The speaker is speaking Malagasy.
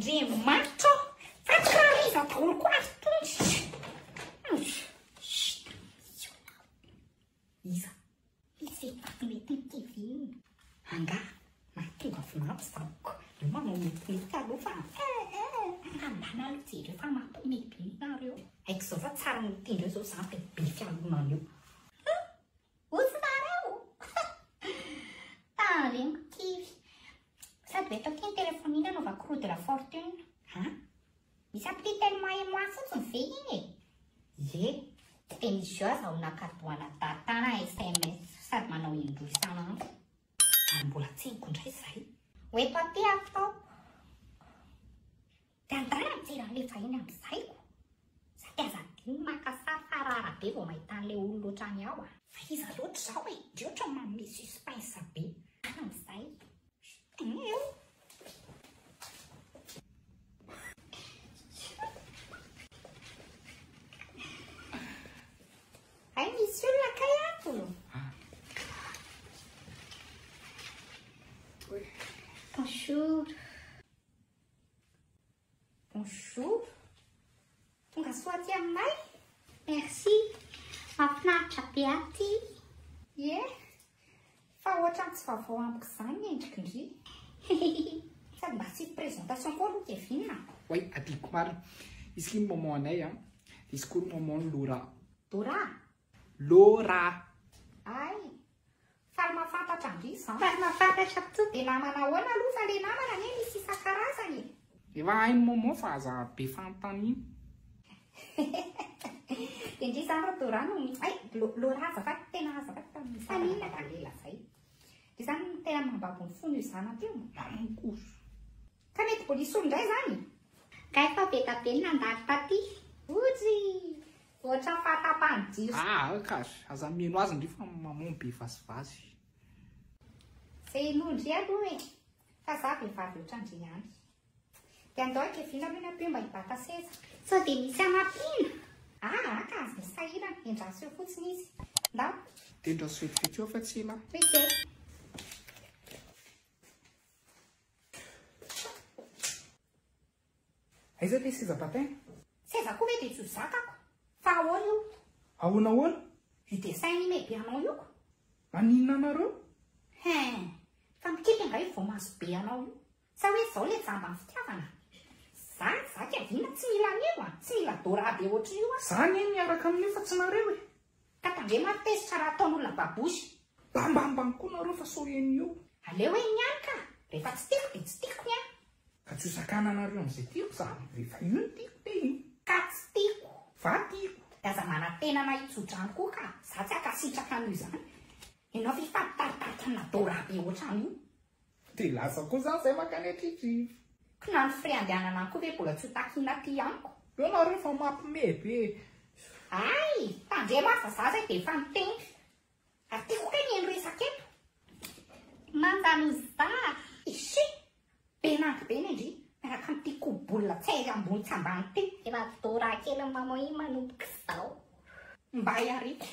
Andriamanitra, fatkariza daholo koa azy tongy. Iza, spectacle mety TV. Anga, tonga vonampy zavoko. Io manao mety aloha fa ambana aloha jereo fa mampimeby nareo. Haiko zao fa tsara mitindreo zao zany be fialonan'io. Ozy nareo. Regny TV. Sady veto aqui ny telefonina anaovako roue de la fortune. Misy appli tellement émois fotsiny ve iny e? Ie, dia misy eo zaho nakadoana datana SMS sady manao indroa isanandro. Ary mbola tseniko indray izay. Hoeto aty ataoko. Dia andana mijery an'ilay vahiny amin'izayko. Sady aza adiny maka sary farara be vao mahita an'ilay olona ohatrany aho. Fa iza loatra izao e, dia ohatra manome suspense be. Amin'izay. Eo. Ai, misy olona kay ato. Bonjour. Bonjour. Tonga soa aty aminay. Merci. Mahafinaritra be aty. Ie. Fa ohatrany tsy vaovao amiko izany endriko indry. Sady mba tsy présentation koa aloha Kevin. Oui, adiko marina. Izy ky maman anay izy koa maman Laura. Laura? Laura. Ay, faly mahafantatra andry izany. Faly mahafantatra to. Dia namana ahoana aloha fa ilay namana anie misy isan-karazany. Efa hainy maman fa aza be fanontaniana. Dia indry izany ro Laura no ay Laura azafady tena azafady tamin'ny fanina lela izay. Dia izany tena mambabony fony io izany aty io. Mamonkoso. Ka mety polisy indray izany. Ka efa be tabe nandalo taty. Ojy. Ohatra fahatapahany jiro. Kazy. Aza mihaino azy indray fa maman be vazivazy. Izay inondry aloha e. Fa za vehivavy ohatrandry ihany. Dia andao Kevin aloha napeo mba hibata seza. Sao dia misy amam-pina. Ka azy ny sahirana. Endraso eo fotsiny izy. Ndao. Tendra soetifety eo fa tsy ela. Oke. Aiza ilay seza bataina? Seza koa hoe dia tsy ho zakako. Fa ahoana io? Ahoana? Io dessin animé be anao io. Maninona anareo? Fa mikely angay vao mahazo be anao io. Sa hoe izao ilay jamba ny fitiavana. Za Kevin tsy mila an'io tsy mila Dora be ohatry io. Zany e miaraka amin'io fa tsy nareo e. Ka tandre matesitra raha ataon'olona babosy. Bambambany koa nareo fa so en'io. Aleo hoe niany ka. Rehefa tsy tiako dia tsy tiako niany. Ka tsy ho sakana anareo amin'izay tiako za. Rehefa io ny tiako dia io. Ka tsy tiako. Va tiako. Dia aza mana-tenana hitsodrano koa ka. Za tsy akasitraka an'io izany. Ianao fifampitaritaritry na Dora be ohatran'io. Dia lasa koa zany izay makany atritrivy. Ka na ny fre andehanana koa ve mbola tsy ho takina ty ihanyko. Eo nareo fa mampimebe. Ay, tandre masa za zay dia efa mitendry. Ary tiako kay ny resaka eto. Mandano za. Isy, be nangy be ny indry. Miaraka amin'ity kobolina tsairy ambony tsy ambany ty. Efa Dora kely mamoy manomboka izao. Mba hiariko.